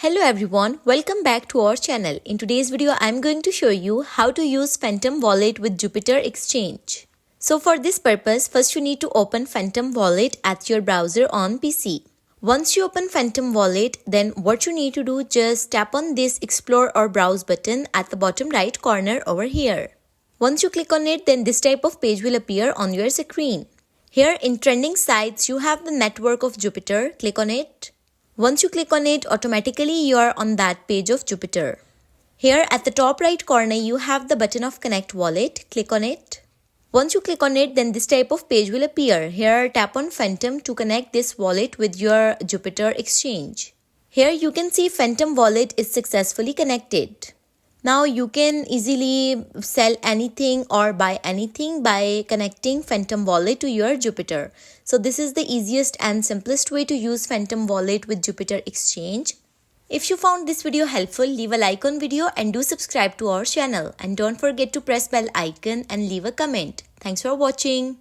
Hello everyone, welcome back to our channel. In today's video, I'm going to show you how to use Phantom Wallet with Jupiter Exchange. So for this purpose, first you need to open Phantom Wallet at your browser on PC. Once you open Phantom Wallet, then what you need to do, just tap on this Explore or Browse button at the bottom right corner over here. Once you click on it, then this type of page will appear on your screen. Here in Trending Sites, you have the Network of Jupiter. Click on it. Once you click on it, automatically you are on that page of Jupiter. Here at the top right corner, you have the button of Connect Wallet. Click on it. Once you click on it, then this type of page will appear. Here, tap on Phantom to connect this wallet with your Jupiter Exchange. Here you can see Phantom Wallet is successfully connected. Now you can easily sell anything or buy anything by connecting Phantom Wallet to your Jupiter. So this is the easiest and simplest way to use Phantom Wallet with Jupiter Exchange. If you found this video helpful, leave a like on video and do subscribe to our channel. And don't forget to press bell icon and leave a comment. Thanks for watching.